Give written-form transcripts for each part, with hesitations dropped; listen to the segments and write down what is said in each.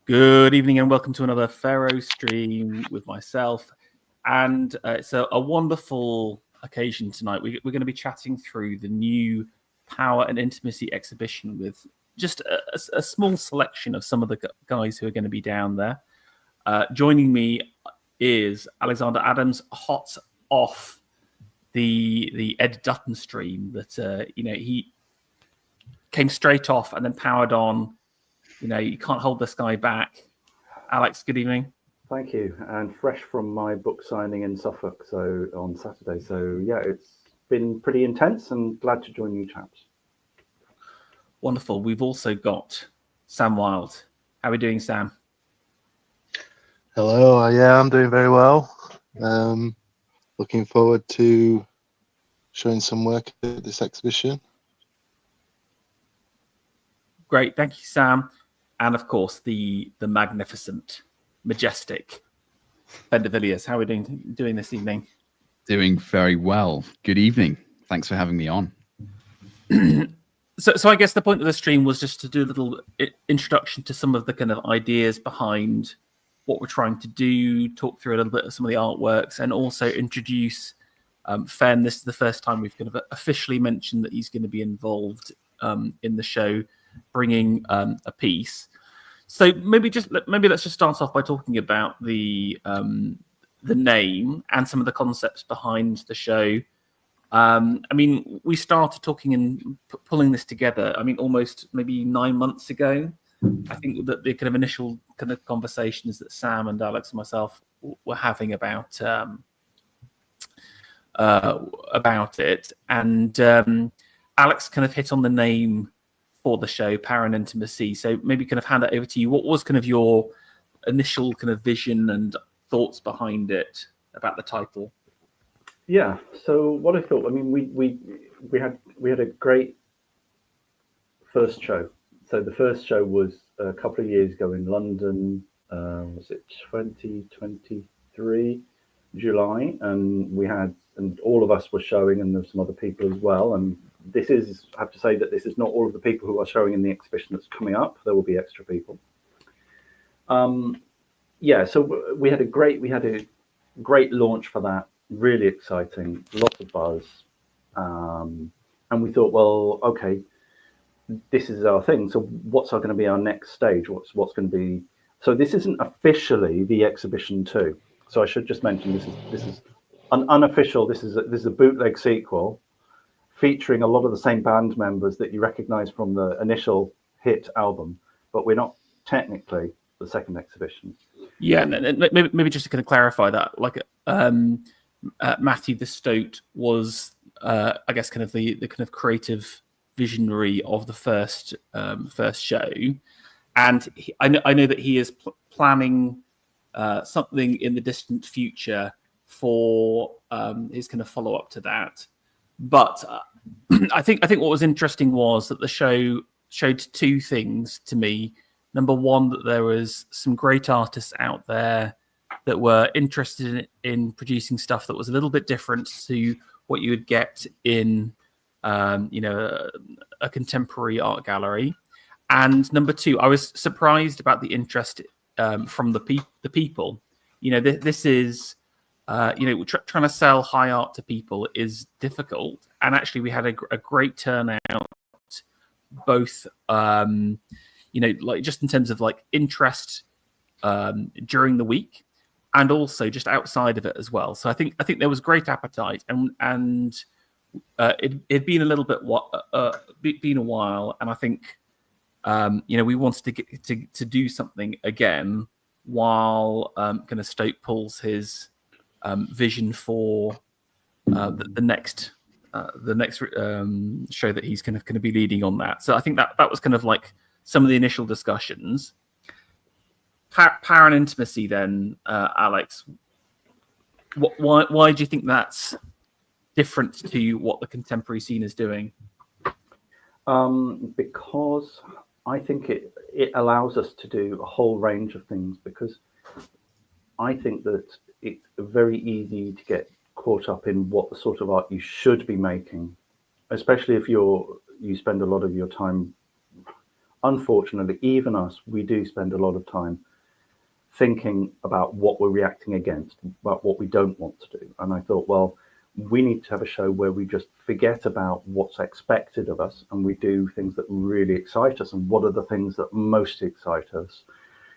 Good evening and welcome to another Pharaoh stream with myself. And it's a wonderful occasion tonight. We're going to be chatting through the new Power and Intimacy exhibition with just a small selection of some of the guys who are going to be down there. Joining me is Alexander Adams, hot off the Ed Dutton stream that, he came straight off and then powered on. You can't hold this guy back. Alex, good evening. Thank you. And fresh from my book signing in Suffolk on Saturday. So, yeah, it's been pretty intense and glad to join you chaps. Wonderful. We've also got Sam Wilde. How are we doing, Sam? Hello. Yeah, I'm doing very well. Looking forward to showing some work at this exhibition. Great. Thank you, Sam. And of course, the magnificent, majestic Ben de Villiers. How are we doing this evening? Doing very well. Good evening. Thanks for having me on. So I guess the point of the stream was just to do a little introduction to some of the kind of ideas behind what we're trying to do, talk through a little bit of some of the artworks, and also introduce Fen. This is the first time we've kind of officially mentioned that he's going to be involved in the show, bringing a piece. So maybe let's just start off by talking about the name and some of the concepts behind the show. We started talking and pulling this together. Almost maybe 9 months ago. I think that the kind of initial kind of conversations that Sam and Alex and myself were having about it, and Alex kind of hit on the name for the show, Power and Intimacy. So maybe kind of hand it over to you. What was kind of your initial kind of vision and thoughts behind it about the title? Yeah. So what I thought, we had a great first show. So the first show was a couple of years ago in London. Was it 2023 July? And all of us were showing, and there's some other people as well. And I have to say that this is not all of the people who are showing in the exhibition that's coming up. There will be extra people. So we had a great launch for that. Really exciting, lots of buzz. And we thought, well, okay, this is our thing. So what's going to be our next stage? What's going to be? So this isn't officially the exhibition 2. So I should just mention this is an unofficial. This is a bootleg sequel, featuring a lot of the same band members that you recognize from the initial hit album, but we're not technically the second exhibition. Yeah, and maybe just to kind of clarify that, like Matthew the Stoat was, I guess, kind of the kind of creative visionary of the first show, and I know that he is planning something in the distant future for his kind of follow up to that. But I think what was interesting was that the show showed 2 things to me. Number one, that there was some great artists out there that were interested in producing stuff that was a little bit different to what you would get in, a contemporary art gallery. And number 2, I was surprised about the interest from the people. This is. Trying to sell high art to people is difficult, and actually we had a great turnout, both just in terms of like interest during the week, and also just outside of it as well. So I think there was great appetite, and it'd been a little bit been a while, and I think we wanted to get to do something again while kind of Stoke pulls his vision for the next show that he's kind of going to be leading on that. So I think that was kind of like some of the initial discussions. Power and Intimacy, then, Alex. Why do you think that's different to what the contemporary scene is doing? Because I think it allows us to do a whole range of things, because I think that it's very easy to get caught up in what the sort of art you should be making, especially if you spend a lot of your time unfortunately, even us, we do spend a lot of time thinking about what we're reacting against, about what we don't want to do. And I thought, well, we need to have a show where we just forget about what's expected of us and we do things that really excite us. And what are the things that most excite us?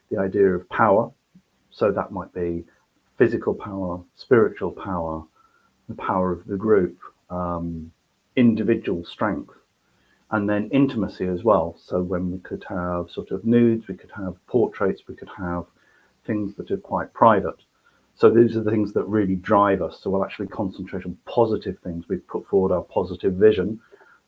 The idea of power. So that might be physical power, spiritual power, the power of the group, individual strength, and then intimacy as well. So when we could have sort of nudes, we could have portraits, we could have things that are quite private. So these are the things that really drive us. So we'll actually concentrate on positive things. We've put forward our positive vision,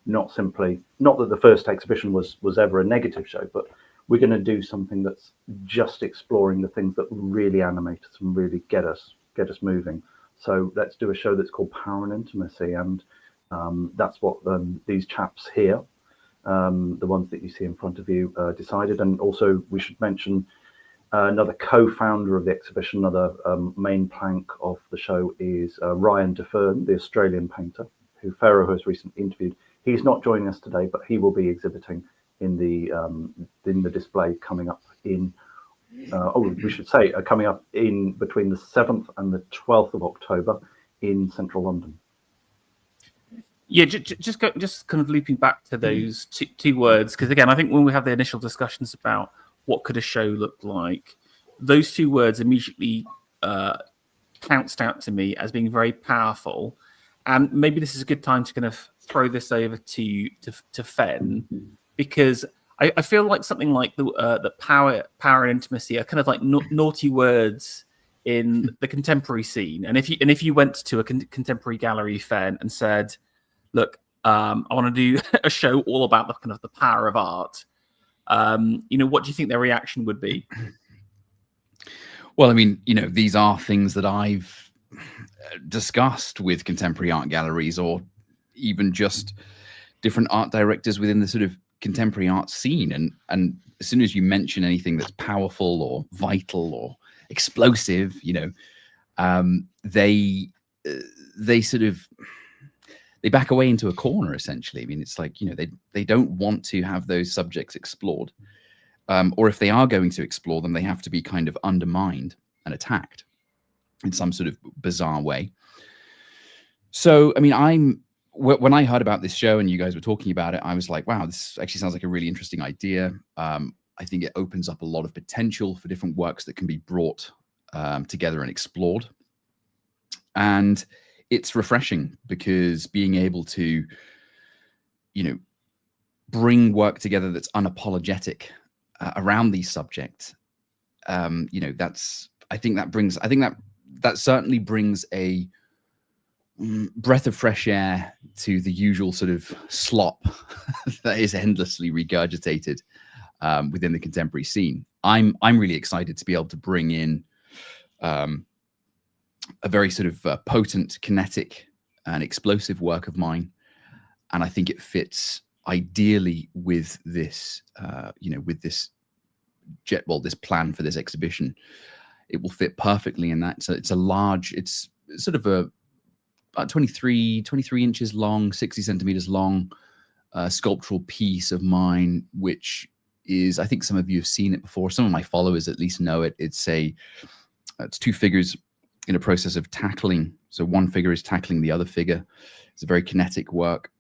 not that the first exhibition was ever a negative show, but we're going to do something that's just exploring the things that really animate us and really get us moving. So let's do a show that's called Power and Intimacy, and that's what these chaps here, the ones that you see in front of you, decided. And also we should mention another co-founder of the exhibition, another main plank of the show is Ryan DeFern, the Australian painter, who Pharaoh has recently interviewed. He's not joining us today, but he will be exhibiting in the display coming up in, coming up in between the 7th and the 12th of October in central London. Yeah, just kind of looping back to those two words, because again, I think when we have the initial discussions about what could a show look like, those two words immediately pounced out to me as being very powerful. And maybe this is a good time to kind of throw this over to Fen, because I feel like something like the power and intimacy are kind of like naughty words in the contemporary scene. And if you went to a contemporary gallery, Fen, and said, look, I want to do a show all about the kind of the power of art, what do you think their reaction would be? Well, I mean, these are things that I've discussed with contemporary art galleries, or even just different art directors within the sort of contemporary art scene. And as soon as you mention anything that's powerful or vital or explosive, they back away into a corner, essentially. I mean, it's like, they don't want to have those subjects explored. Or if they are going to explore them, they have to be kind of undermined and attacked in some sort of bizarre way. So, I mean, when I heard about this show and you guys were talking about it, I was like, wow, this actually sounds like a really interesting idea. I think it opens up a lot of potential for different works that can be brought together and explored. And it's refreshing because being able to, bring work together that's unapologetic around these subjects, I think that certainly brings a breath of fresh air to the usual sort of slop that is endlessly regurgitated within the contemporary scene. I'm really excited to be able to bring in a very sort of potent, kinetic, and explosive work of mine, and I think it fits ideally with this, with this this plan for this exhibition. It will fit perfectly in that. So it's sort of about 23 inches long, 60 centimeters long, sculptural piece of mine, which is, I think some of you have seen it before. Some of my followers at least know it. It's two figures in a process of tackling. So one figure is tackling the other figure. It's a very kinetic work.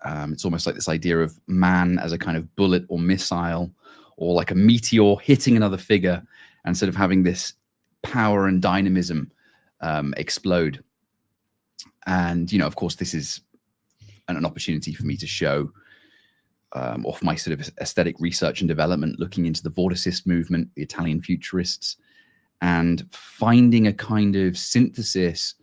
It's almost like this idea of man as a kind of bullet or missile, or like a meteor hitting another figure and sort of having this power and dynamism explode. And, of course, this is an opportunity for me to show off my sort of aesthetic research and development, looking into the Vorticist movement, the Italian futurists, and finding a kind of synthesis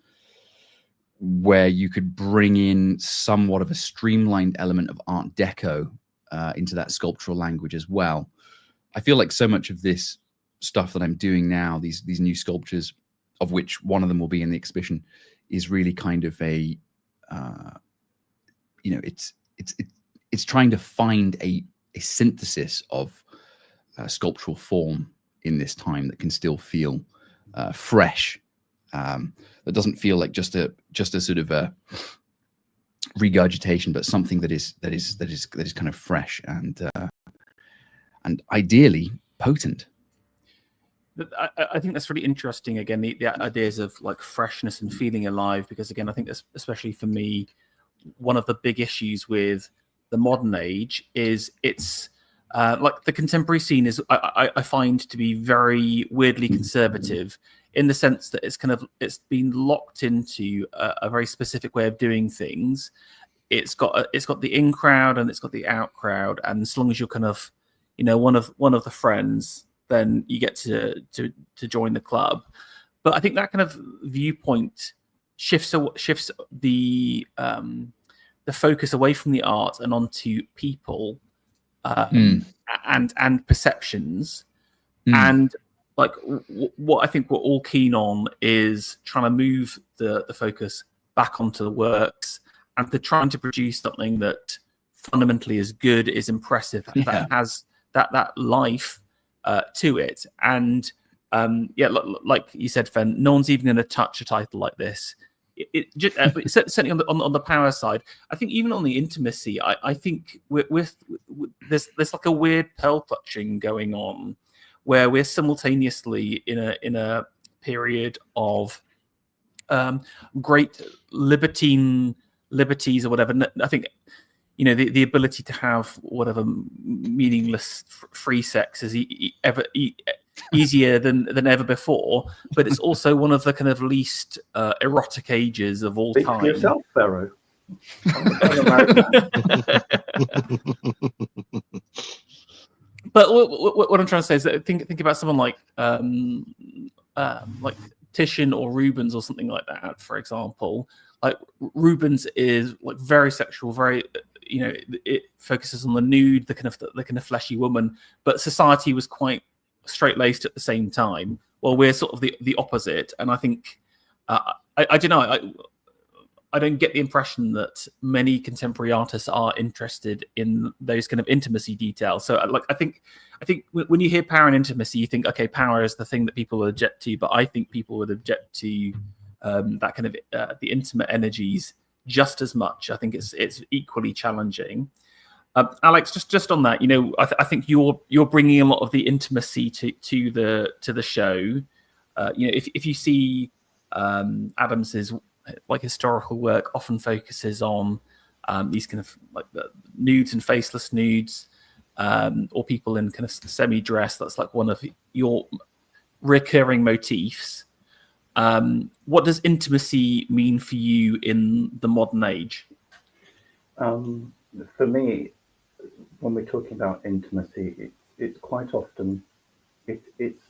where you could bring in somewhat of a streamlined element of Art Deco into that sculptural language as well. I feel like so much of this stuff that I'm doing now, these new sculptures, of which one of them will be in the exhibition, is really kind of a, it's trying to find a synthesis of sculptural form in this time that can still feel fresh, that doesn't feel like just a sort of a regurgitation, but something that is kind of fresh. And and ideally potent. I think that's really interesting. Again, the ideas of like freshness and feeling alive, because again, I think that's, especially for me, one of the big issues with the modern age is it's like the contemporary scene is I find to be very weirdly conservative, in the sense that it's been locked into a very specific way of doing things. It's got the in crowd and it's got the out crowd, and as long as you're kind of, you know, one of the friends, then you get to join the club. But I think that kind of viewpoint shifts the focus away from the art and onto people and perceptions. And like what I think we're all keen on is trying to move the focus back onto the works, and to trying to produce something that fundamentally is good, is impressive, that has that life to it. And like you said, Fen, no one's even going to touch a title like this. Certainly on the power side, I think even on the intimacy, I think there's like a weird pearl clutching going on, where we're simultaneously in a period of great liberties or whatever. I think, you know, the ability to have whatever meaningless free sex is easier than ever before, but it's also one of the kind of least erotic ages of all Speak time. for yourself, Pharaoh. But what I'm trying to say is that think about someone like Titian or Rubens or something like that, for example. Like Rubens is like very sexual, very, you know, it focuses on the nude, the kind of fleshy woman, but society was quite straight-laced at the same time. Well, we're sort of the opposite, and I think I don't know. I don't get the impression that many contemporary artists are interested in those kind of intimacy details. So, like, I think when you hear power and intimacy, you think, okay, power is the thing that people would object to, but I think people would object to that kind of the intimate energies just as much. I think it's equally challenging. Alex, just on that, you know, I think you're bringing a lot of the intimacy to the show. You know, if you see Adams's like historical work, often focuses on these kind of like the nudes and faceless nudes, or people in kind of semi-dress. That's like one of your recurring motifs. What does intimacy mean for you in the modern age? For me, when we're talking about intimacy, it's quite often it's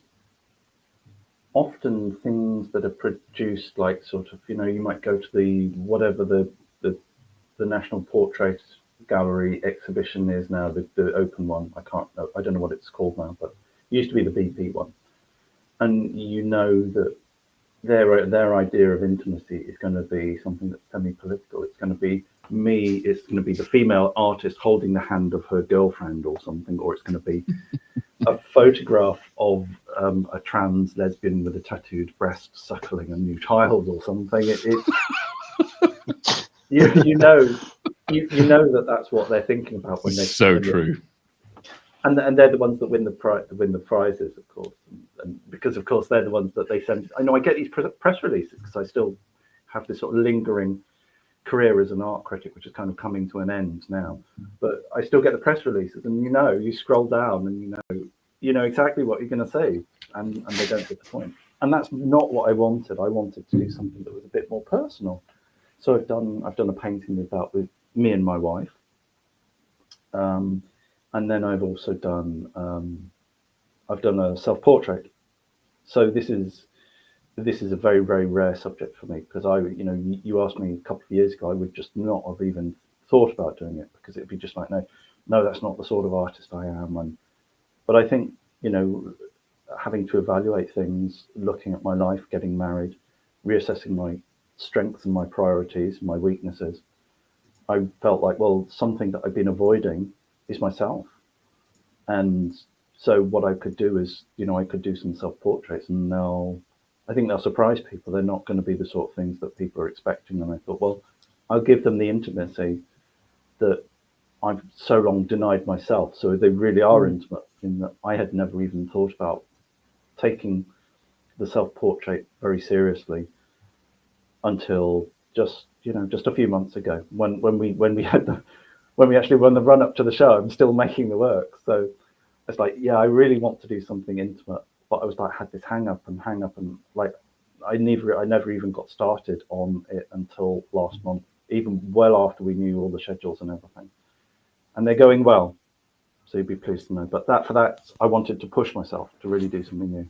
often things that are produced, like sort of, you know, you might go to the whatever the National Portrait Gallery exhibition is now, the open one. I don't know what it's called now, but it used to be the BP one. And you know that their idea of intimacy is going to be something that's semi-political. It's going to be me. It's going to be the female artist holding the hand of her girlfriend or something, or it's going to be a photograph of a trans lesbian with a tattooed breast suckling a new child or something. You know that's what they're thinking about when they're so true. And they're the ones that win the prizes, of course, and because of course they're the ones that they send. I know I get these press releases because I still have this sort of lingering career as an art critic, which is kind of coming to an end now. But I still get the press releases, and you scroll down and you know exactly what you're going to say, and they don't disappoint. And that's not what I wanted. I wanted to do something that was a bit more personal. So I've done a painting with me and my wife. And then I've also done a self-portrait. So this is a very, very rare subject for me, because you asked me a couple of years ago, I would just not have even thought about doing it, because it'd be just like, no, that's not the sort of artist I am. But I think, you know, having to evaluate things, looking at my life, getting married, reassessing my strengths and my priorities, my weaknesses, I felt like, well, something that I've been avoiding is myself. And so what I could do is, you know, I could do some self-portraits, and I think they'll surprise people. They're not going to be the sort of things that people are expecting. And I thought, well, I'll give them the intimacy that I've so long denied myself. So they really are intimate in that I had never even thought about taking the self-portrait very seriously until just a few months ago when we actually won the run up to the show. I'm still making the work, so it's like, yeah, I really want to do something intimate, but I was like, had this hang up and like I never even got started on it until last month, even well after we knew all the schedules and everything, and they're going well, so you'd be pleased to know. But for that I wanted to push myself to really do something new.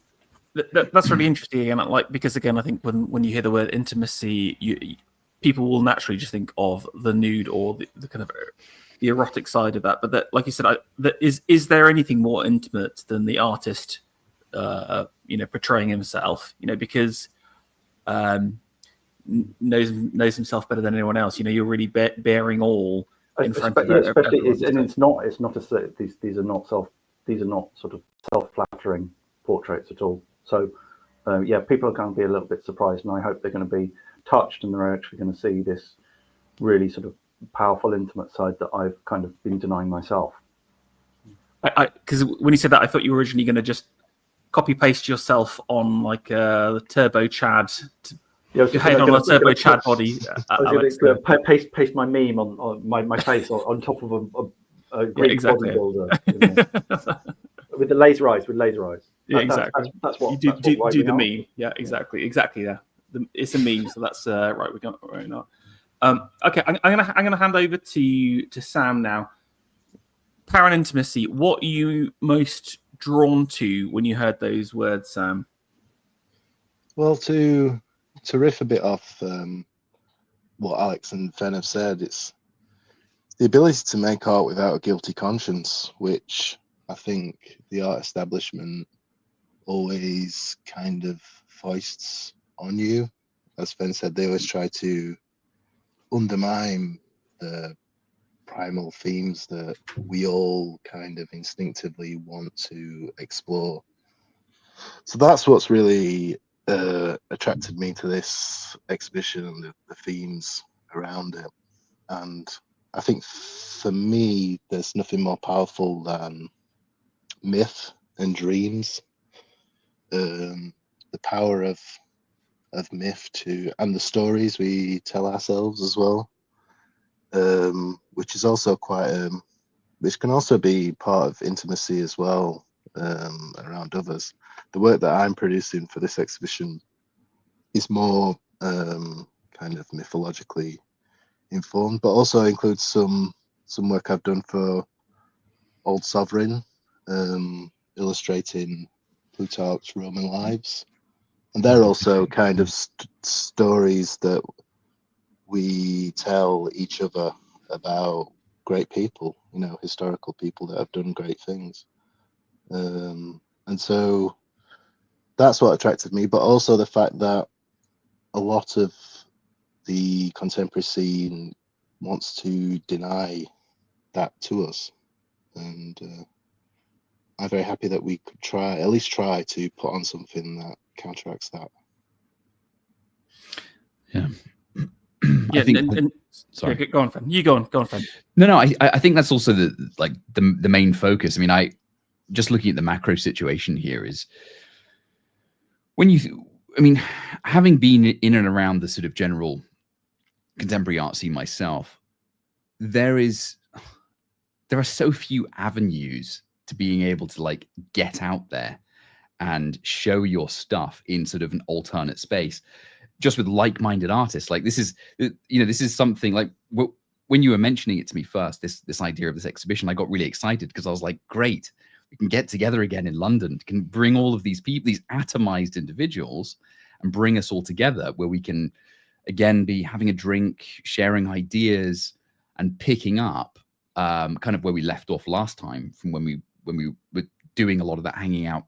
That's really interesting, and like, because again, I think when you hear the word intimacy, people will naturally just think of the nude or the kind of the erotic side of that. But that, like you said, is there anything more intimate than the artist, portraying himself? Because knows himself better than anyone else. You're really bearing all in front of especially everyone. it's not these are not sort of self-flattering portraits at all. So people are going to be a little bit surprised, and I hope they're going to be touched, and they're actually going to see this really sort of powerful, intimate side that I've kind of been denying myself. Because when you said that, I thought you were originally going to just copy paste yourself on like the Turbo Chad. Your head on a Turbo Chad body. I was going to paste my meme on my face on top of a Greek bodybuilder. With the laser eyes. Yeah, exactly. That's what you do the meme. Yeah, exactly. Yeah, it's a meme. So that's right. We got right now. Okay, I'm gonna hand over to Sam now. Power and intimacy. What are you most drawn to when you heard those words, Sam? Well, to riff a bit off what Alex and Fen have said, it's the ability to make art without a guilty conscience, which I think the art establishment always kind of foists on you. As Fen said, they always try to undermine the primal themes that we all kind of instinctively want to explore. So that's what's really attracted me to this exhibition and the themes around it. And I think for me, there's nothing more powerful than myth and dreams. The power of myth and the stories we tell ourselves as well, which is also which can also be part of intimacy as well, around others. The work that I'm producing for this exhibition is more kind of mythologically informed, but also includes some work I've done for Old Sovereign, illustrating Plutarch's Roman lives. And they're also kind of stories that we tell each other about great people, historical people that have done great things. And so that's what attracted me, but also the fact that a lot of the contemporary scene wants to deny that to us. And I'm very happy that we could at least try to put on something that counteracts that. Yeah. Yeah, sorry. Yeah, go on, Fen. You go on, Fen. No. I think that's also the main focus. I mean, just looking at the macro situation here is having been in and around the sort of general contemporary art scene myself, there are so few avenues to being able to like get out there and show your stuff in sort of an alternate space, just with like-minded artists. Like this is something like when you were mentioning it to me first, this idea of this exhibition, I got really excited because I was like, great, we can get together again in London, can bring all of these people, these atomized individuals, and bring us all together where we can again be having a drink, sharing ideas, and picking up kind of where we left off last time from when we were doing a lot of that hanging out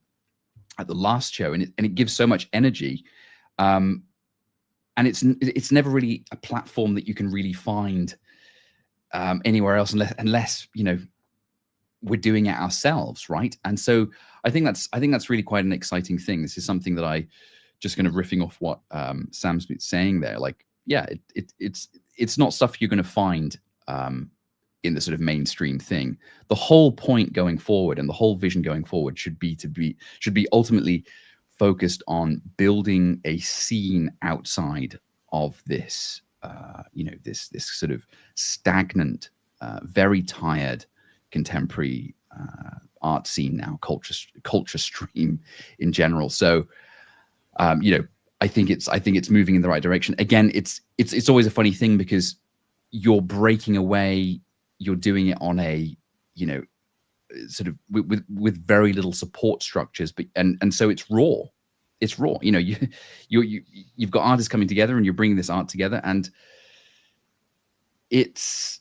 at the last show, and it gives so much energy, and it's never really a platform that you can really find anywhere else unless we're doing it ourselves, right? And so I think that's really quite an exciting thing. This is something that I just kind of riffing off what Sam's been saying there. Like, yeah, it's not stuff you're going to find in the sort of mainstream thing. The whole point going forward and the whole vision going forward should be ultimately focused on building a scene outside of this, this sort of stagnant, very tired contemporary art scene now, culture stream in general. So, I think it's moving in the right direction. Again, it's always a funny thing because you're breaking away. You're doing it on a, sort of with very little support structures, but and so it's raw. It's raw. You've got artists coming together and you're bringing this art together, and it's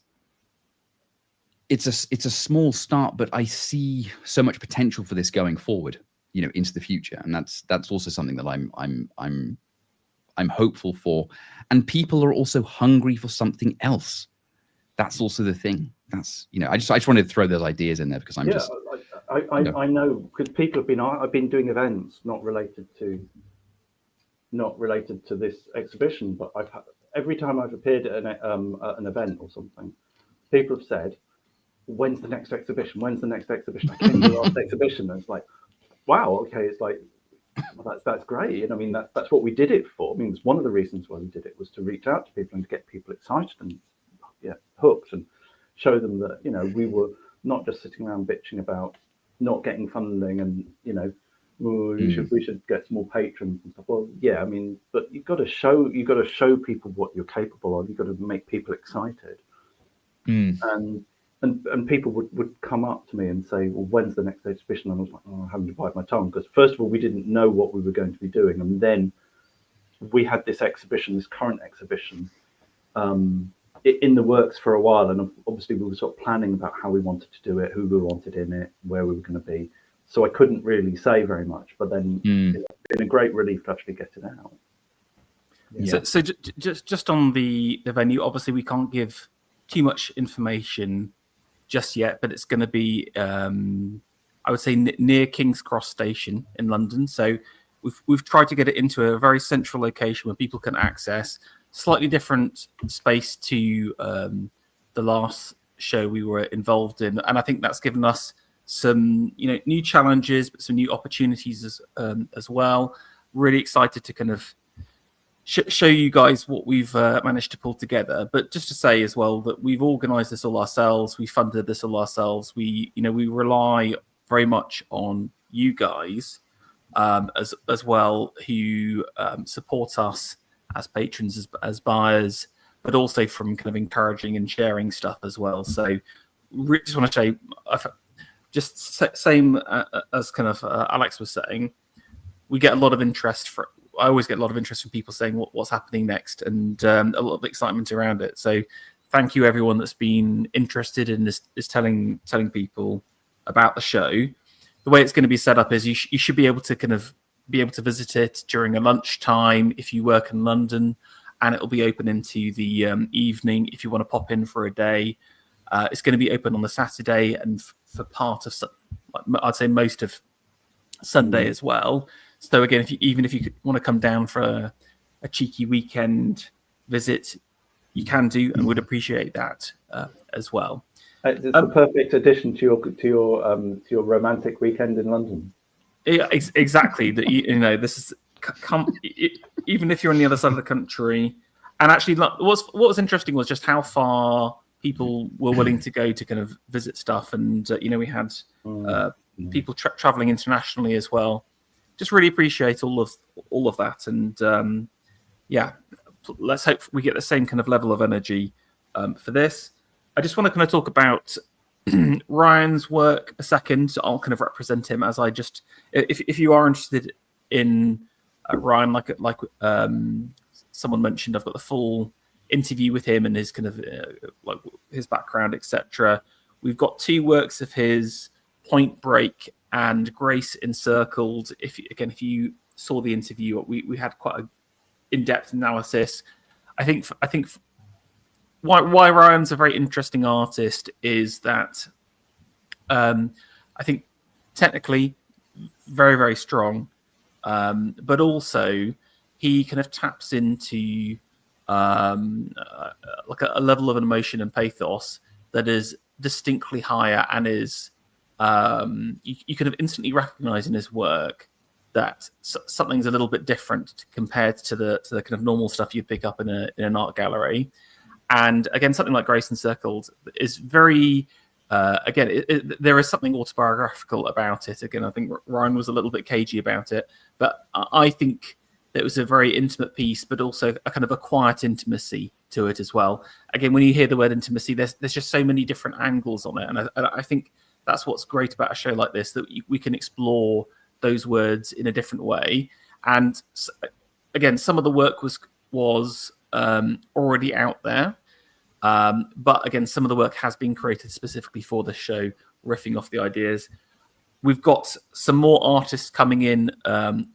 a small start, but I see so much potential for this going forward, into the future, and that's also something that I'm hopeful for. And people are also hungry for something else. That's also the thing. That's I just wanted to throw those ideas in there because I know because people I've been doing events not related to this exhibition, but every time I've appeared at an event or something, people have said, "When's the next exhibition? When's the next exhibition?" I came to the last exhibition, and it's like, wow, okay, it's like, well, that's great. And I mean, that's what we did it for. I mean, it's one of the reasons why we did it was to reach out to people and to get people excited and hooked, and show them that we were not just sitting around bitching about not getting funding and we should get some more patrons and stuff. Well, yeah, I mean, but you've got to show people what you're capable of. You've got to make people excited, and people would come up to me and say, well, when's the next exhibition? And I was like, oh, I haven't divided my tongue, because first of all, we didn't know what we were going to be doing, and then we had this current exhibition in the works for a while, and obviously we were sort of planning about how we wanted to do it, who we wanted in it, where we were going to be. So I couldn't really say very much, but then it's been a great relief to actually get it out. Yeah. So just on the venue, obviously we can't give too much information just yet, but it's going to be, I would say, near King's Cross Station in London. So we've tried to get it into a very central location where people can access. Slightly different space to the last show we were involved in, and I think that's given us some new challenges, but some new opportunities as well. Really excited to kind of show you guys what we've managed to pull together. But just to say as well that we've organised this all ourselves, we funded this all ourselves. We rely very much on you guys as well, who support us as patrons, as buyers, but also from kind of encouraging and sharing stuff as well. So we just want to say, just same as kind of Alex was saying, we get a lot of interest I always get a lot of interest from people saying what's happening next, and a lot of excitement around it. So thank you everyone that's been interested in this, is telling people about the show. The way it's going to be set up is you should be able to visit it during a lunchtime if you work in London, and it'll be open into the evening if you want to pop in for a day. It's going to be open on the Saturday and for part of, I'd say most of Sunday as well. So again, even if you want to come down for a cheeky weekend visit, you can do, and would appreciate that as well. It's the perfect addition to your romantic weekend in London. Yeah, exactly. That this is even if you're on the other side of the country. And actually, what was interesting was just how far people were willing to go to kind of visit stuff, and we had people traveling internationally as well. Just really appreciate all of that, and let's hope we get the same kind of level of energy for this. I just want to kind of talk about Ryan's work a second. I'll kind of represent him as if you are interested in Ryan, like someone mentioned, I've got the full interview with him and his kind of like his background, etc. We've got 2 works of his, Point Break and Grace Encircled. If you saw the interview, we had quite an in-depth analysis. I think why Ryan's a very interesting artist is that I think technically very, very strong, but also he kind of taps into like a level of emotion and pathos that is distinctly higher and is you kind of instantly recognize in his work that something's a little bit different compared to the kind of normal stuff you pick up in an art gallery. And again, something like Grace Encircled is very, there is something autobiographical about it. Again, I think Ryan was a little bit cagey about it, but I think it was a very intimate piece, but also a kind of a quiet intimacy to it as well. Again, when you hear the word intimacy, there's just so many different angles on it. And I think that's what's great about a show like this, that we can explore those words in a different way. And again, some of the work was already out there. But again, some of the work has been created specifically for this show, riffing off the ideas. We've got some more artists coming in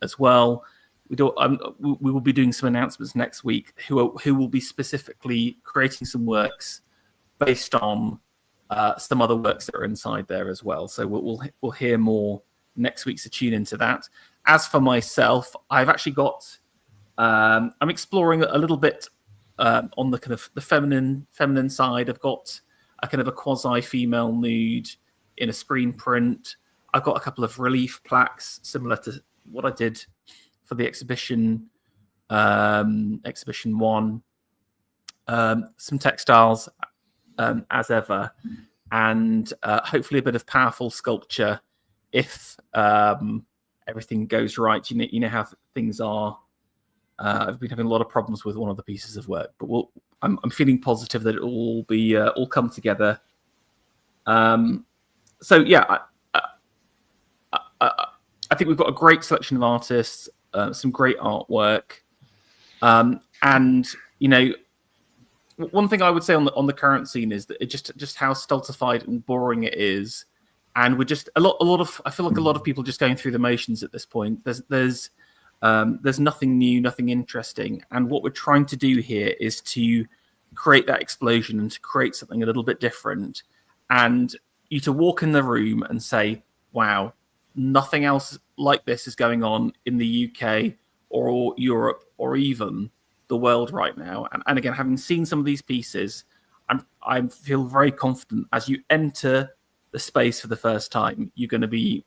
as well. We will be doing some announcements next week who will be specifically creating some works based on some other works that are inside there as well. So we'll hear more next week, so tune into that. As for myself, I've actually got I'm exploring a little bit on the kind of the feminine side. I've got a kind of a quasi-female nude in a screen print. I've got a couple of relief plaques similar to what I did for the exhibition 1. Some textiles as ever, and hopefully a bit of powerful sculpture if everything goes right. You know how things are. I've been having a lot of problems with one of the pieces of work, but I'm feeling positive that it will all be all come together. So yeah, I think we've got a great selection of artists, some great artwork, and you know, one thing I would say on the current scene is that it just how stultified and boring it is, and we're just a lot of I feel like a lot of people just going through the motions at this point. There's nothing new, nothing interesting, and what we're trying to do here is to create that explosion and to create something a little bit different, and you to walk in the room and say, "Wow, nothing else like this is going on in the UK or Europe or even the world right now." And again, having seen some of these pieces, I feel very confident as you enter the space for the first time, you're going to be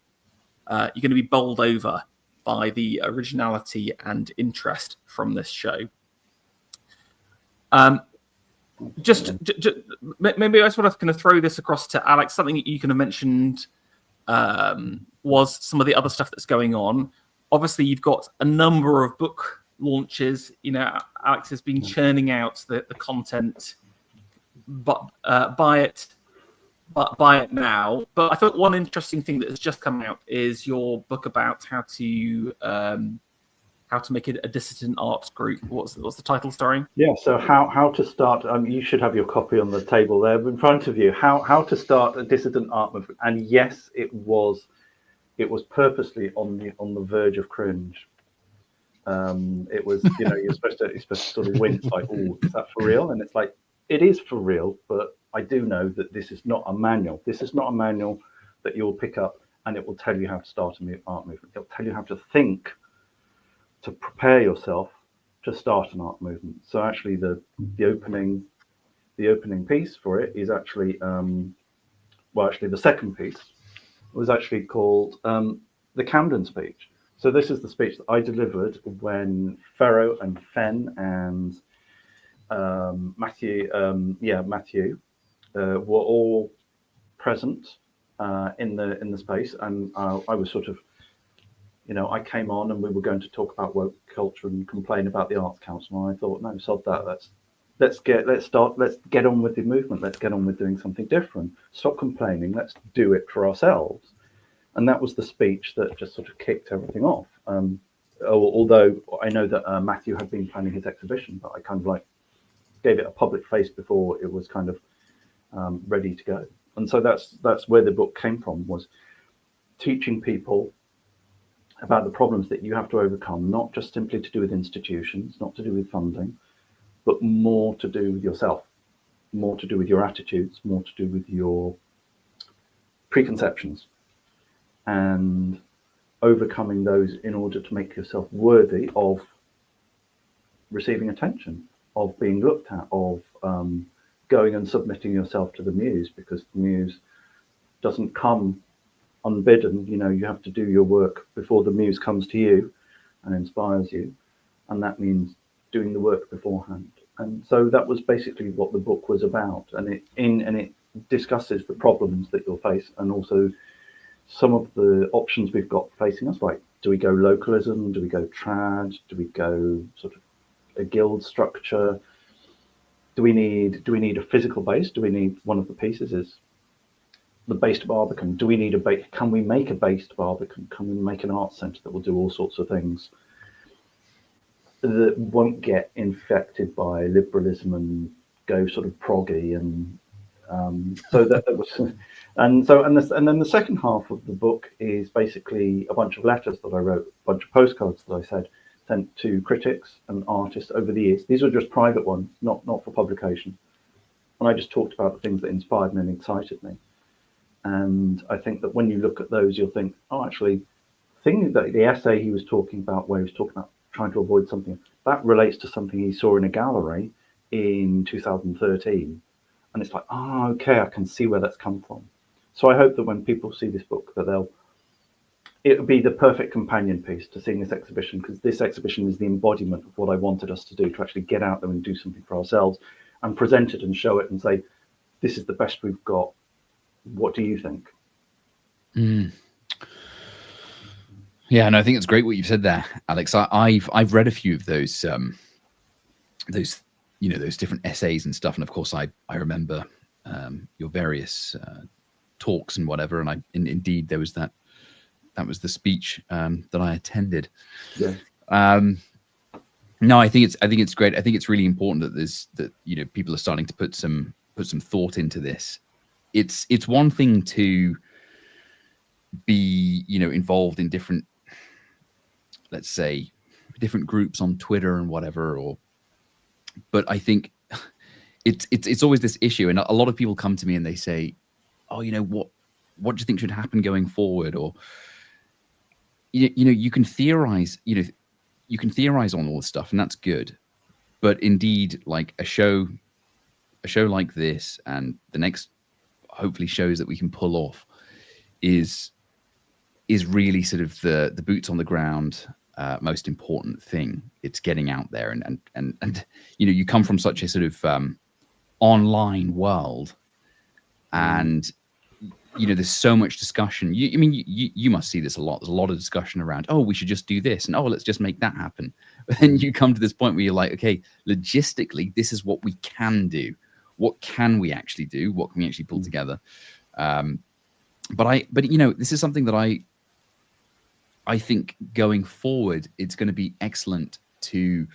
bowled over by the originality and interest from this show. Just maybe I just want to kind of throw this across to Alex. Something that you kind of mentioned was some of the other stuff that's going on. Obviously, you've got a number of book launches. You know, Alex has been churning out the content, but buy it now. But I thought one interesting thing that has just come out is your book about how to make it a dissident art group. What's the title, sorry? Yeah, so how to start, you should have your copy on the table there in front of you. How to start a dissident art movement. And yes, it was purposely on the verge of cringe. It was, you know, you're supposed to sort of wince like, oh, is that for real? And it's like, it is for real, but I do know that this is not a manual. This is not a manual that you'll pick up and it will tell you how to start an art movement. It'll tell you how to think, to prepare yourself to start an art movement. So actually the opening piece for it is actually the second piece was actually called the Camden speech. So this is the speech that I delivered when Ferro and Fen and Matthew were all present in the space, and I was sort of, you know, I came on and we were going to talk about woke culture and complain about the Arts Council, and I thought, no, sod that. Let's get on with the movement. Let's get on with doing something different. Stop complaining. Let's do it for ourselves. And that was the speech that just sort of kicked everything off. Although I know that Matthew had been planning his exhibition, but I kind of like gave it a public face before it was kind of ready to go. And so that's where the book came from, was teaching people about the problems that you have to overcome, not just simply to do with institutions, not to do with funding, but more to do with yourself, more to do with your attitudes, more to do with your preconceptions, and overcoming those in order to make yourself worthy of receiving attention, of being looked at, of going and submitting yourself to the muse, because the muse doesn't come unbidden. You know, you have to do your work before the muse comes to you and inspires you, and that means doing the work beforehand. And so that was basically what the book was about, and it discusses the problems that you'll face, and also some of the options we've got facing us. Like, do we go localism? Do we go trad? Do we go sort of a guild structure? Do we need a physical base? Do we need one of the pieces is the based Barbican? Do we need can we make a based Barbican? Can we make an art center that will do all sorts of things that won't get infected by liberalism and go sort of proggy? And so that was, and then the second half of the book is basically a bunch of letters that I wrote, a bunch of postcards that I sent to critics and artists over the years. These were just private ones, not for publication. And I just talked about the things that inspired me and excited me. And I think that when you look at those, you'll think, oh, actually, the essay he was talking about, where he was talking about trying to avoid something, that relates to something he saw in a gallery in 2013. And it's like, oh, okay, I can see where that's come from. So I hope that when people see this book, that it'll be the perfect companion piece to seeing this exhibition, because this exhibition is the embodiment of what I wanted us to do, to actually get out there and do something for ourselves and present it and show it and say, this is the best we've got. What do you think? Yeah, and I think it's great what you've said there, Alex. I've read a few of those those different essays and stuff, and of course I remember your various talks and whatever, and indeed there was that was the speech that I attended. Yeah. No, I think it's great. I think it's really important that people are starting to put some thought into this. It's one thing to be involved in different, let's say, different groups on Twitter and whatever, but I think it's always this issue, and a lot of people come to me and they say, oh, what do you think should happen going forward? Or you can theorize, you can theorize on all this stuff, and that's good, but indeed, like a show like this and the next hopefully shows that we can pull off is really sort of the boots on the ground most important thing. It's getting out there, and you come from such a sort of online world, and there's so much discussion. You must see this a lot. There's a lot of discussion around, oh, we should just do this, and oh, let's just make that happen. But then you come to this point where you're like, okay, logistically, this is what we can do. What can we actually do? What can we actually pull together? But this is something that I think going forward, it's going to be excellent to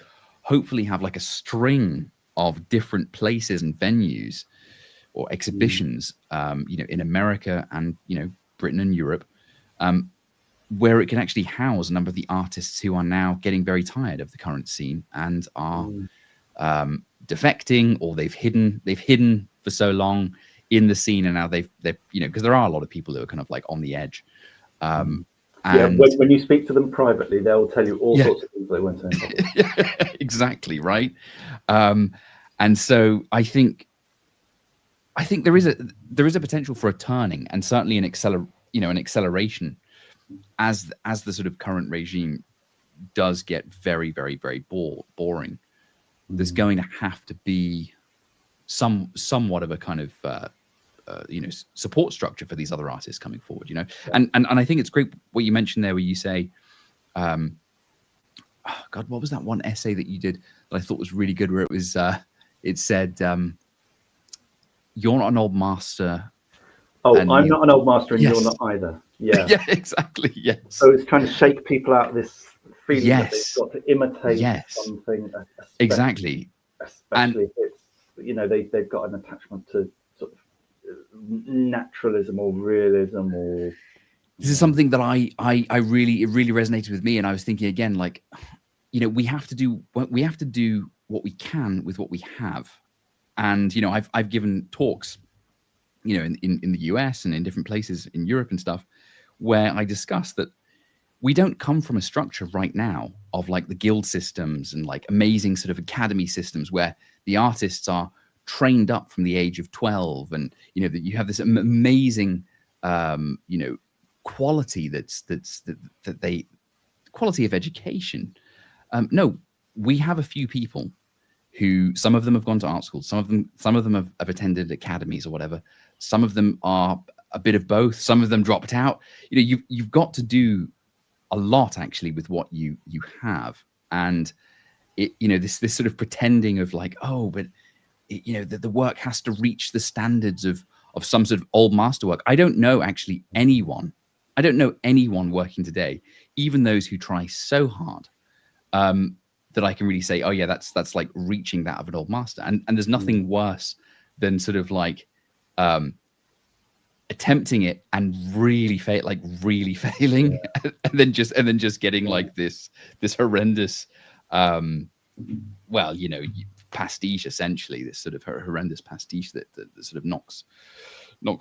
hopefully have like a string of different places and venues or exhibitions, in America and, Britain and Europe, where it can actually house a number of the artists who are now getting very tired of the current scene and are defecting, or they've hidden for so long in the scene, and now they've because there are a lot of people who are kind of like on the edge. And when you speak to them privately, they'll tell you all sorts of things they won't say. Exactly, right. And so I think there is a potential for a turning, and certainly an acceleration as the sort of current regime does get very, very, very boring. There's going to have to be somewhat of a kind of support structure for these other artists coming forward, and I think it's great what you mentioned there, where you say, God, what was that one essay that you did that I thought was really good, where it was it said, you're not an old master. Oh, I'm not an old master, and yes. You're not either. Yeah. Yeah, exactly. Yes. So it's trying to shake people out of this feeling that they've got to imitate something. Exactly. Especially if it's, they've got an attachment to sort of naturalism or realism, or. This is something that it really resonated with me, and I was thinking again, like, we have to do what we can with what we have, and I've given talks, in the US and in different places in Europe and stuff, where I discuss that we don't come from a structure right now of like the guild systems and like amazing sort of academy systems where the artists are trained up from the age of 12, and that you have this amazing quality quality of education. No, we have a few people who, some of them have gone to art school, some of them have attended academies or whatever. Some of them are a bit of both. Some of them dropped out. You've got to do a lot actually with what you have, and this sort of pretending of like, oh, but the work has to reach the standards of some sort of old masterwork. I don't know anyone working today, even those who try so hard, that I can really say, oh yeah, that's like reaching that of an old master. And there's nothing worse than sort of like attempting it and really failing, and then just getting like this horrendous pastiche, essentially, this sort of horrendous pastiche that sort of knocks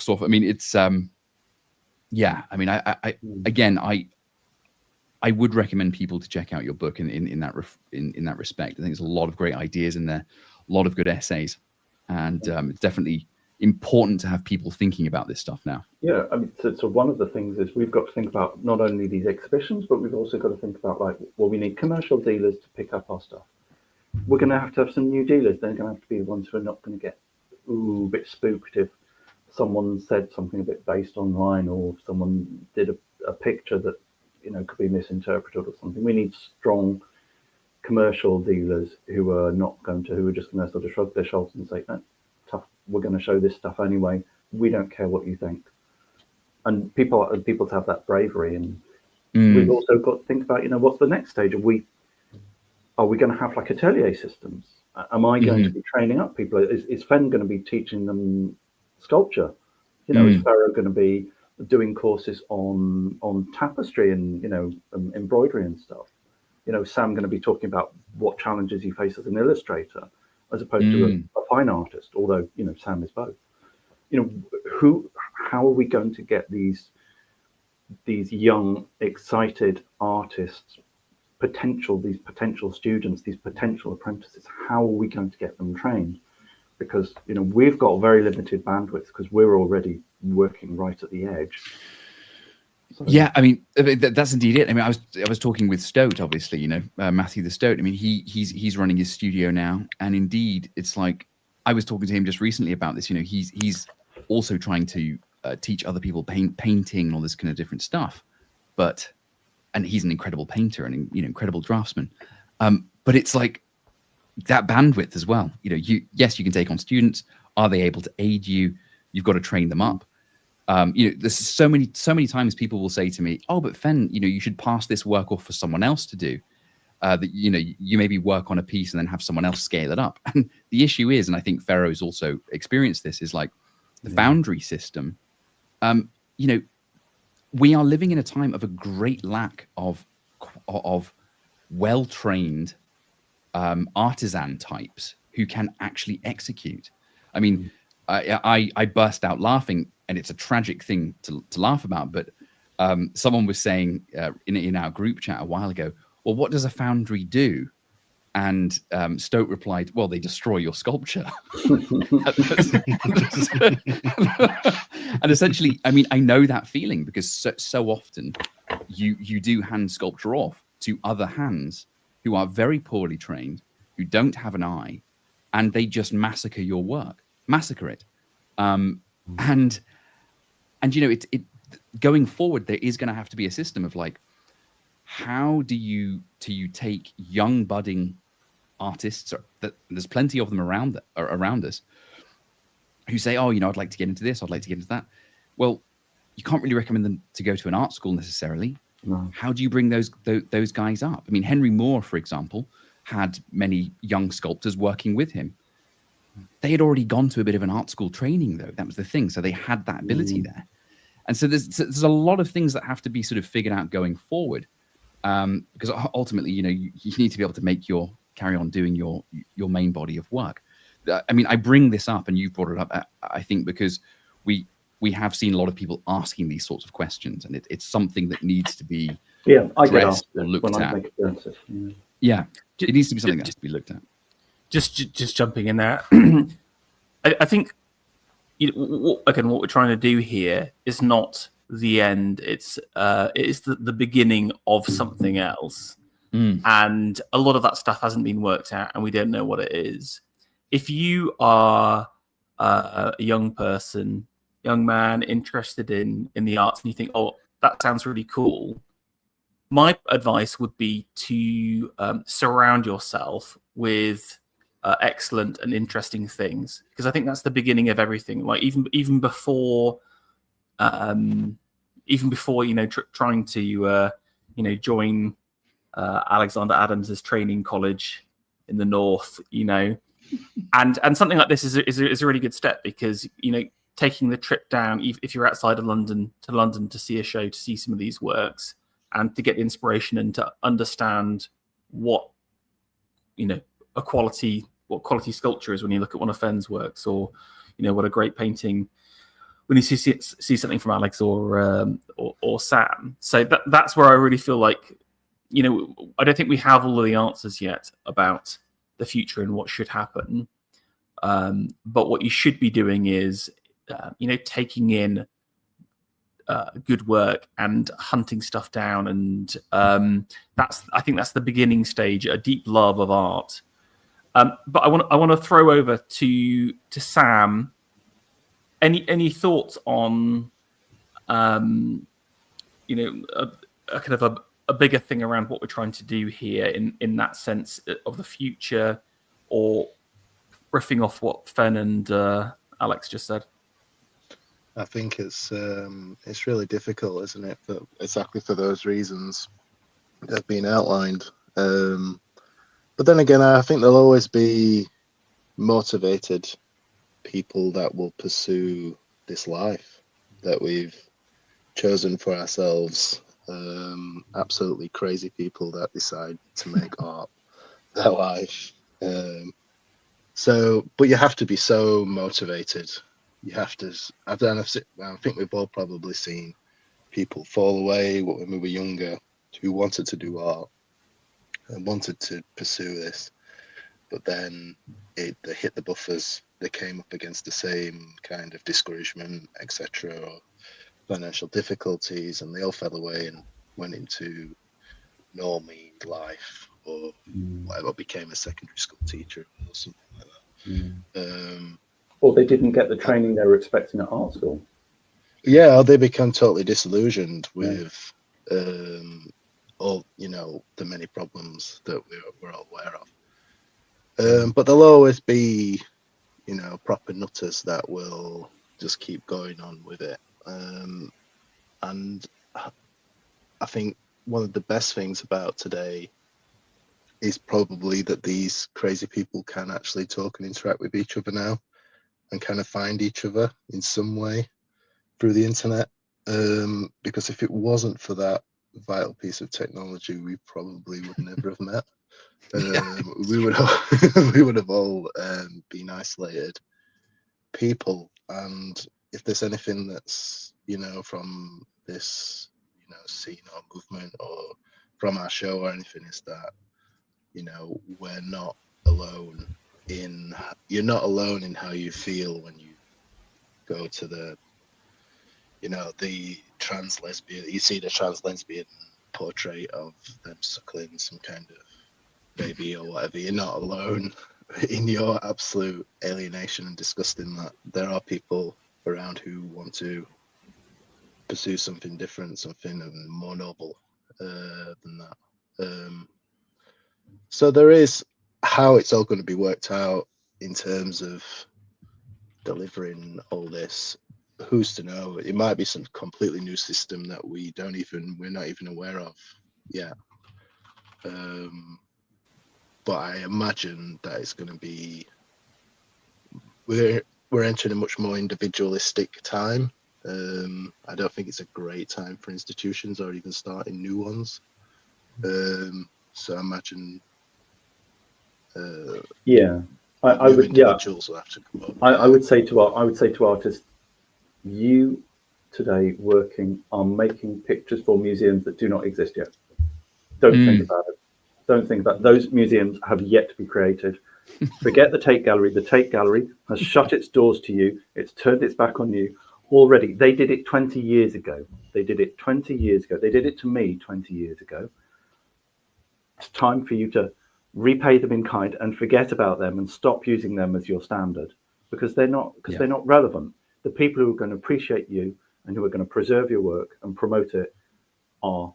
off. I mean, it's I would recommend people to check out your book in that respect. I think there's a lot of great ideas in there, a lot of good essays, and it's definitely important to have people thinking about this stuff now. Yeah, I mean, so one of the things is we've got to think about not only these exhibitions, but we've also got to think about we need commercial dealers to pick up our stuff. We're going to have some new dealers. They're going to have to be the ones who are not going to get a bit spooked if someone said something a bit based online, or if someone did a picture that could be misinterpreted or something. We need strong commercial dealers who are just going to sort of shrug their shoulders and say, no, tough, we're going to show this stuff anyway. We don't care what you think. And people to have that bravery. And we've also got to think about, what's the next stage? Are we going to have like atelier systems? Am I going to be training up people? Is Fen going to be teaching them sculpture? Is Ferro going to be doing courses on tapestry and embroidery and stuff? Sam going to be talking about what challenges he faces as an illustrator as opposed to a fine artist, although Sam is both. How are we going to get these young excited artists, these potential students, these potential apprentices, how are we going to get them trained? Because we've got very limited bandwidth because we're already working right at the edge. So, yeah, I mean that's indeed it. I mean, I was talking with Stoat, obviously, Matthew the Stoat. I mean, he's running his studio now, and indeed, it's like I was talking to him just recently about this. He's also trying to teach other people painting and all this kind of different stuff, and he's an incredible painter and incredible draftsman. But it's like that bandwidth as well. You can take on students. Are they able to aid you? You've got to train them up. There's so many times people will say to me, "Oh, but Fen, you should pass this work off for someone else to do. That you maybe work on a piece and then have someone else scale it up." And the issue is, and I think Ferro's also experienced this, is like the foundry system. We are living in a time of a great lack of well-trained artisan types who can actually execute. I mean, I burst out laughing, and it's a tragic thing to laugh about, but someone was saying in our group chat a while ago, well, what does a foundry do? And Stoat replied, well, they destroy your sculpture. And essentially, I mean, I know that feeling because so often you do hand sculpture off to other hands who are very poorly trained, who don't have an eye, and they just massacre your work, massacre it. And it going forward, there is going to have to be a system of like, how do you take young budding artists that there's plenty of them around us who say, oh, I'd like to get into this, I'd like to get into that. Well, you can't really recommend them to go to an art school necessarily. No. How do you bring those guys up? I mean, Henry Moore, for example, had many young sculptors working with him. They had already gone to a bit of an art school training, though. That was the thing. So they had that ability there. And so there's a lot of things that have to be sort of figured out going forward. Because ultimately, you need to be able to carry on doing your main body of work. I mean, I bring this up, and you've brought it up, I think, because we have seen a lot of people asking these sorts of questions, and it's something that needs to be addressed or looked at. Yeah, it needs to be something that has to be looked at. Just jumping in there. I think, again, what we're trying to do here is not the end. It is the beginning of something else. And a lot of that stuff hasn't been worked out, and we don't know what it is. If you are a young man interested in the arts, and you think, oh, that sounds really cool, my advice would be to surround yourself with excellent and interesting things, because I think that's the beginning of everything. Like even before trying to join Alexander Adams's training college in the north, and something like this is a really good step, because taking the trip down, if you're outside of London, to see a show, to see some of these works, and to get inspiration and to understand what quality sculpture is when you look at one of Fenn's works, or what a great painting when you see something from Alex or Sam. So that's where I really feel like, I don't think we have all of the answers yet about the future and what should happen. But what you should be doing is, taking in good work and hunting stuff down, and I think that's the beginning stage, a deep love of art. But I want to throw over to Sam. Any thoughts on a kind of a bigger thing around what we're trying to do here in that sense of the future, or riffing off what Fen and Alex just said? I think it's really difficult, isn't it? Exactly for those reasons that have been outlined. But then again, I think there'll always be motivated people that will pursue this life that we've chosen for ourselves. Absolutely crazy people that decide to make art their life. But you have to be so motivated. You have to. I think we've all probably seen people fall away when we were younger who wanted to do art and wanted to pursue this, but then they hit the buffers. They came up against the same kind of discouragement, etc., or financial difficulties, and they all fell away and went into normie life, or whatever, became a secondary school teacher or something like that. Or they didn't get the training they were expecting at art school. Yeah, or they become totally disillusioned with all the many problems that we're all aware of. But there'll always be proper nutters that will just keep going on with it. And I think one of the best things about today is probably that these crazy people can actually talk and interact with each other now, and kind of find each other in some way through the internet. Because if it wasn't for that vital piece of technology, we probably would never have met. We would have all been isolated people. And if there's anything that's from this scene or movement, or from our show or anything, is that we're not alone you're not alone in how you feel when you go to the trans lesbian. You see the trans lesbian portrait of them suckling some kind of baby or whatever. You're not alone in your absolute alienation and disgust in that. There are people around who want to pursue something different, something more noble than that. So there is how it's all going to be worked out in terms of delivering all this. Who's to know? It might be some completely new system that we're not even aware of yet. But I imagine that it's going to be, we're entering a much more individualistic time. I don't think it's a great time for institutions or even starting new ones. So I imagine I would individuals will have to come up. I would say to artists, you today are making pictures for museums that do not exist yet. Don't think about it. Don't think about it. Those museums have yet to be created. Forget the Tate Gallery. The Tate Gallery has shut its doors to you. It's turned its back on you already. They did it 20 years ago. They did it 20 years ago. They did it to me 20 years ago. It's time for you to repay them in kind and forget about them and stop using them as your standard, because they're not relevant. The people who are going to appreciate you and who are going to preserve your work and promote it are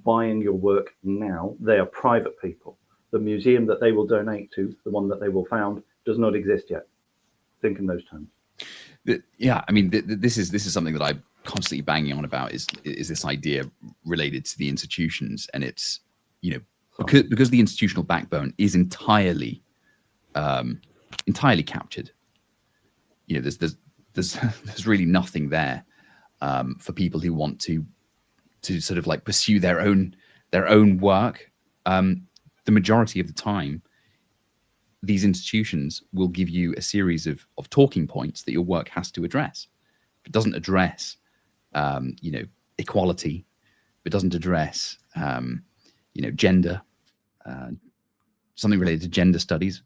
buying your work now. They are private people. The museum that they will donate to, the one that they will found, does not exist yet. Think in those terms. Yeah, I mean, this is something that I'm constantly banging on about. Is this idea related to the institutions, and it's, you know, because the institutional backbone is entirely captured. You know, there's really nothing there for people who want to sort of like pursue their own work. The majority of the time, these institutions will give you a series of talking points that your work has to address. If it doesn't address, you know, equality, if it doesn't address, you know, gender, something related to gender studies,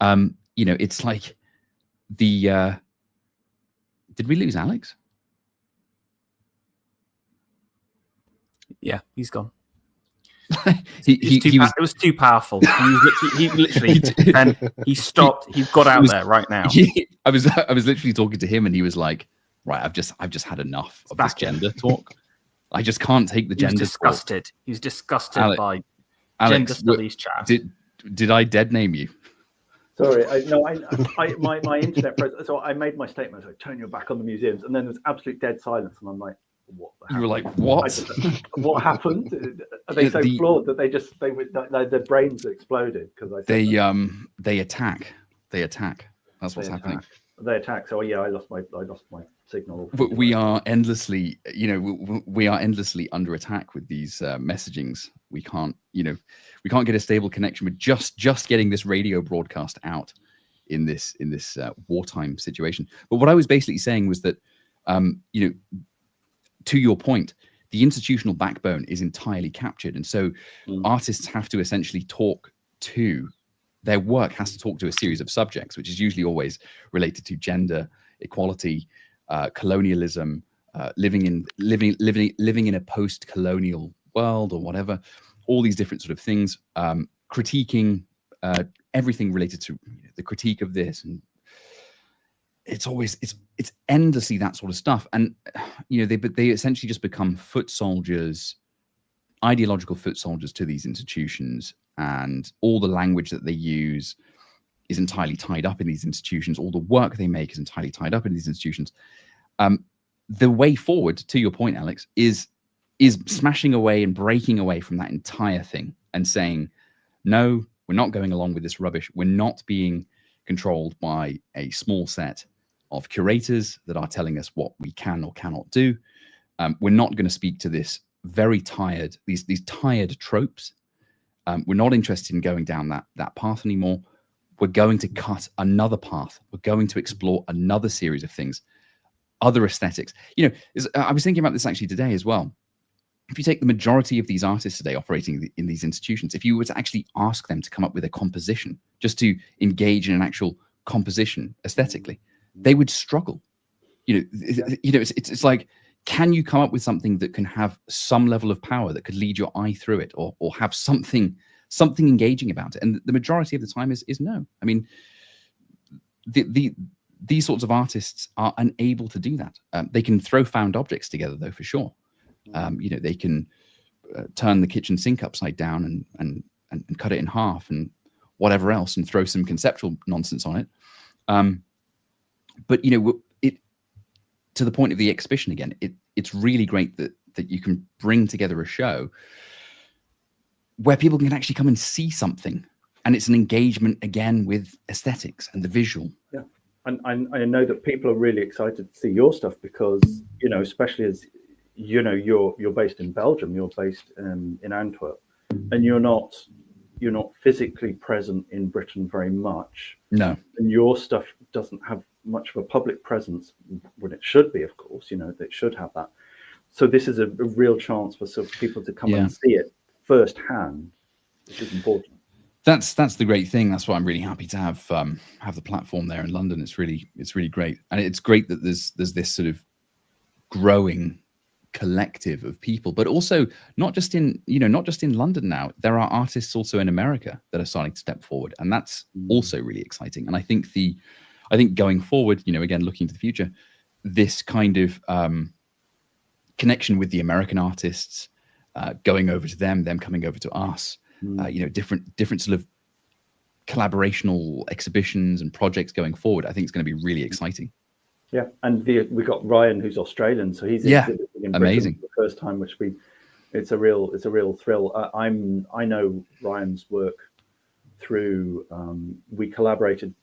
you know, it's like the. Did we lose Alex? Yeah, he's gone. It was too powerful. He literally and he stopped. He got out there right now. I was literally talking to him, and he was like, "Right, I've just had enough of this gender talk. I just can't take the gender." Disgusted. Talk. He's disgusted by gender studies chat. Did I dead name you? Sorry, my internet presence. So I made my statement. So turn your back on the museums, and then there was absolute dead silence, and I'm like, "What?" You were like, "What? What happened? Are they so flawed that their brains exploded?" Because they attack. That's what's happening. They attack. So yeah, I lost my signal. But we are endlessly, you know, we are endlessly under attack with these messagings. We can't get a stable connection with just getting this radio broadcast out in this wartime situation. But what I was basically saying was that, you know, to your point, the institutional backbone is entirely captured, and so artists have to essentially talk to. Their work has to talk to a series of subjects, which is usually always related to gender, equality, colonialism, living in a post-colonial world or whatever. All these different sort of things, critiquing everything related to the critique of this, and it's endlessly that sort of stuff. And you know, they essentially just become foot soldiers, ideological foot soldiers to these institutions. And all the language that they use is entirely tied up in these institutions. All the work they make is entirely tied up in these institutions. The way forward, to your point, Alex, is smashing away and breaking away from that entire thing and saying, no, we're not going along with this rubbish. We're not being controlled by a small set of curators that are telling us what we can or cannot do. We're not going to speak to this very tired, these tired tropes. We're not interested in going down that path anymore. We're going to cut another path. We're going to explore another series of things, other aesthetics. You know, I was thinking about this actually today as well. If you take the majority of these artists today operating in these institutions, if you were to actually ask them to come up with a composition, just to engage in an actual composition aesthetically, they would struggle. You know, it's like, can you come up with something that can have some level of power that could lead your eye through it, or have something engaging about it? And the majority of the time is no. I mean, these sorts of artists are unable to do that. They can throw found objects together, though, for sure. You know, they can turn the kitchen sink upside down and cut it in half and whatever else, and throw some conceptual nonsense on it. But you know, to the point of the exhibition again, it's really great that you can bring together a show where people can actually come and see something, and it's an engagement again with aesthetics and the visual. Yeah, and I know that people are really excited to see your stuff because, you know, especially as you know, you're based in Belgium, you're based in Antwerp, and you're not physically present in Britain very much. No, and your stuff doesn't have much of a public presence when it should be, of course. You know, it should have that. So this is a real chance for sort of people to come and see it firsthand, which is important. That's the great thing. That's why I'm really happy to have the platform there in London. It's really great, and it's great that there's this sort of growing collective of people, but also not just in London now. There are artists also in America that are starting to step forward, and that's also really exciting. And I think going forward, again looking to the future, this kind of connection with the American artists, going over to them coming over to us, different sort of collaborational exhibitions and projects going forward. I think it's going to be really exciting. Yeah, and we got Ryan, who's Australian, so he's exhibiting in Britain for the first time, which it's a real thrill. I know Ryan's work through we collaborated.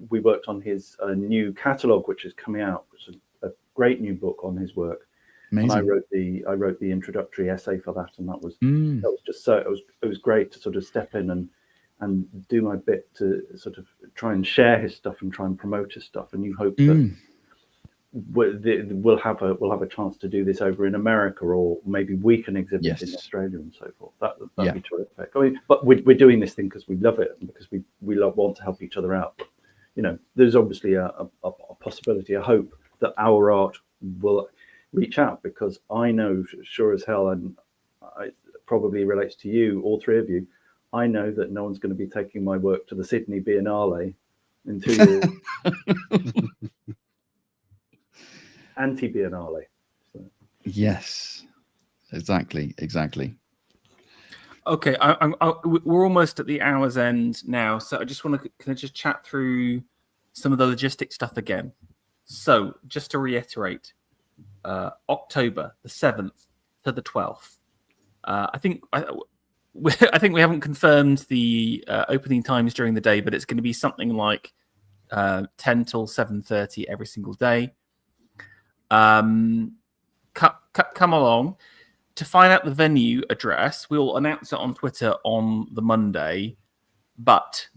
We worked on his new catalogue, which is coming out, which is a great new book on his work. Amazing. And I wrote the introductory essay for that, and that was just so it was great to sort of step in and do my bit to sort of try and share his stuff and try and promote his stuff. And you hope that we'll have a chance to do this over in America, or maybe we can exhibit in Australia and so forth. That'd be terrific. I mean, but we're doing this thing because we love it and because we want to help each other out. But, there's obviously a possibility, a hope that our art will reach out, because I know sure as hell, and it probably relates to you, all three of you, I know that no one's going to be taking my work to the Sydney Biennale in 2 years. Anti-Biennale. So. Yes, exactly. Okay, we're almost at the hour's end now, so I just want to kind of just chat through some of the logistic stuff again. So, just to reiterate, October the 7th to the 12th. I think we haven't confirmed the opening times during the day, but it's going to be something like 10 till 7:30 every single day. Come along. To find out the venue address, we'll announce it on Twitter on the Monday. But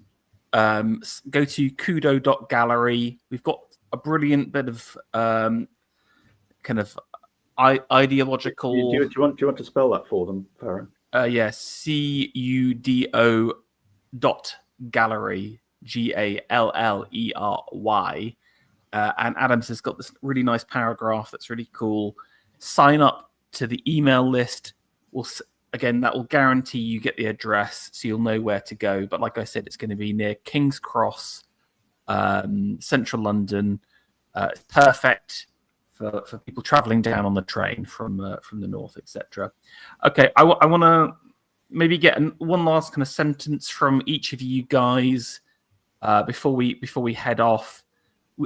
go to Cudo.Gallery. We've got a brilliant bit of kind of ideological. Do you want to spell that for them, Farron? Cudo.Gallery, Gallery. And Adams has got this really nice paragraph that's really cool. Sign up to the email list. That will guarantee you get the address, so you'll know where to go. But like I said, it's going to be near King's Cross, central London. It's perfect for people traveling down on the train from the north, etc. Okay, I want to maybe get one last kind of sentence from each of you guys before we head off.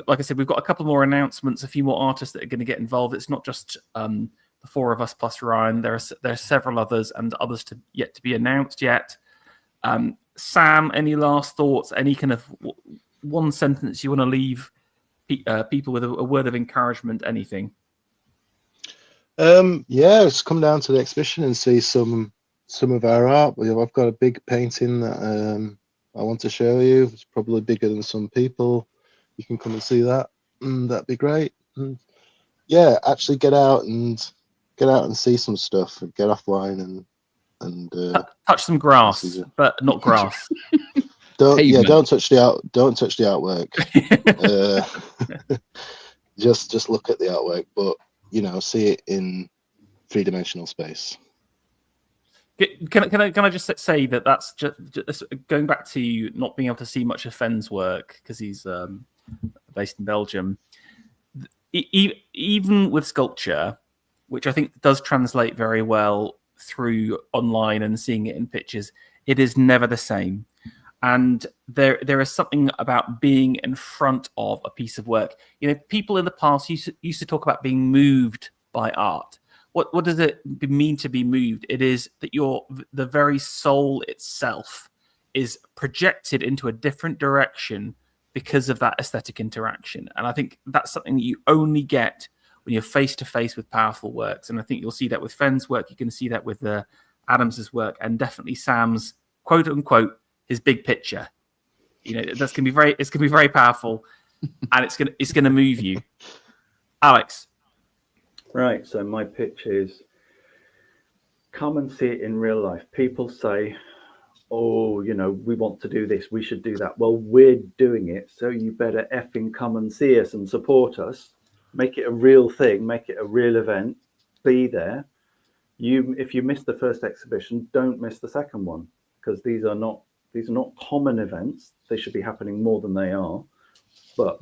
Like I said, we've got a couple more announcements, a few more artists that are going to get involved. It's not just the four of us plus Ryan. There are several others, and others yet to be announced yet. Sam, any last thoughts? Any kind of one sentence you want to leave people with a word of encouragement? Anything? Just come down to the exhibition and see some of our art. I've got a big painting that I want to show you. It's probably bigger than some people. You can come and see that, and that'd be great. And actually get out and see some stuff, and get offline and touch some grass, but not grass. Don't touch the artwork. Just look at the artwork, but see it in three-dimensional space. Can I just say that that's just going back to not being able to see much of Fenn's work because he's based in Belgium. Even with sculpture, which I think does translate very well through online and seeing it in pictures, it is never the same. And there is something about being in front of a piece of work. People in the past used to talk about being moved by art. What does it mean to be moved? It is that the very soul itself is projected into a different direction because of that aesthetic interaction. And I think that's something that you only get when you're face to face with powerful works. And I think you'll see that with Fenn's work. You can see that with Adams's work, and definitely Sam's quote unquote his big picture. It's gonna be very powerful, and it's gonna move you. Alex. Right. So my pitch is: come and see it in real life. People say, oh, you know, we want to do this, we should do that. Well, we're doing it, so you better effing come and see us and support us. Make it a real thing, make it a real event, be there. If you miss the first exhibition, don't miss the second one, because these are not common events. They should be happening more than they are. But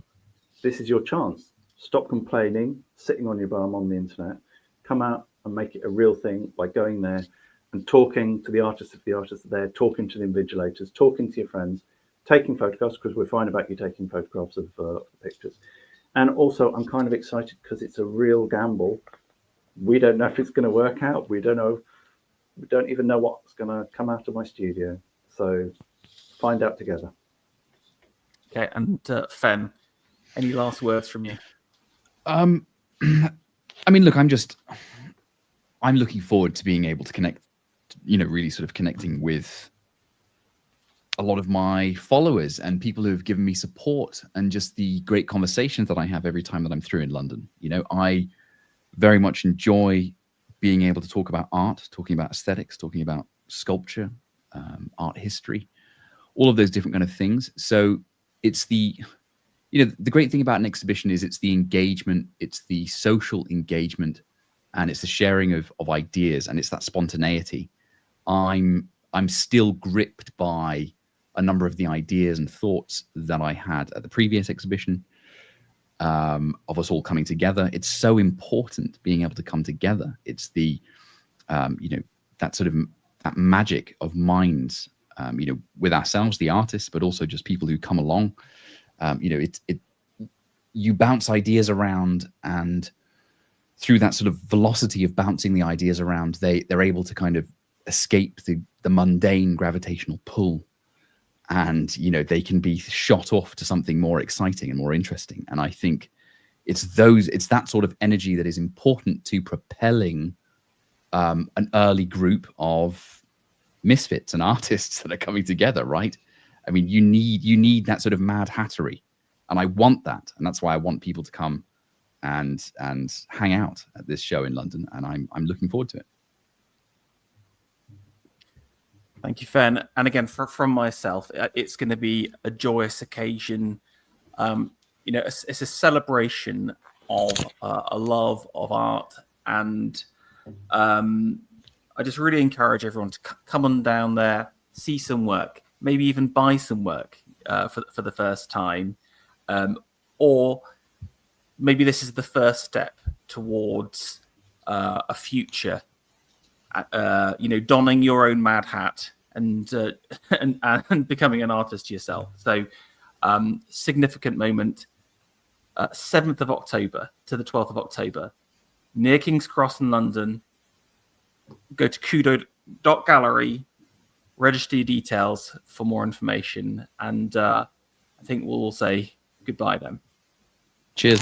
this is your chance. Stop complaining, sitting on your bum on the internet. Come out and make it a real thing by going there and talking to the artists if the artists are there, talking to the invigilators, talking to your friends, taking photographs, because we're fine about you taking photographs of pictures. And also, I'm kind of excited because it's a real gamble. We don't know if it's going to work out. We don't know. We don't even know what's going to come out of my studio. So find out together. Okay, and Fen, any last words from you? I mean, look, I'm looking forward to being able to connect, really sort of connecting with a lot of my followers and people who have given me support, and just the great conversations that I have every time that I'm through in London. I very much enjoy being able to talk about art, talking about aesthetics, talking about sculpture, art history, all of those different kind of things. So it's the great thing about an exhibition is it's the engagement, it's the social engagement, and it's the sharing of ideas, and it's that spontaneity. I'm still gripped by a number of the ideas and thoughts that I had at the previous exhibition, of us all coming together. It's so important being able to come together. It's the that sort of that magic of minds, with ourselves, the artists, but also just people who come along. You bounce ideas around, and through that sort of velocity of bouncing the ideas around, they're able to kind of escape the mundane gravitational pull, and they can be shot off to something more exciting and more interesting. And I think it's that sort of energy that is important to propelling an early group of misfits and artists that are coming together, right? I mean, you need that sort of mad hattery, and I want that, and that's why I want people to come and hang out at this show in London, and I'm looking forward to it. Thank you, Fen. And again, from myself, it's going to be a joyous occasion. It's a celebration of a love of art, and I just really encourage everyone to come on down there, see some work, maybe even buy some work for the first time, or maybe this is the first step towards a future. Donning your own mad hat and becoming an artist yourself. So, significant moment. 7th of October to the 12th of October, near King's Cross in London. Go to Cudo.Gallery, register your details for more information, and I think we'll all say goodbye then. Cheers.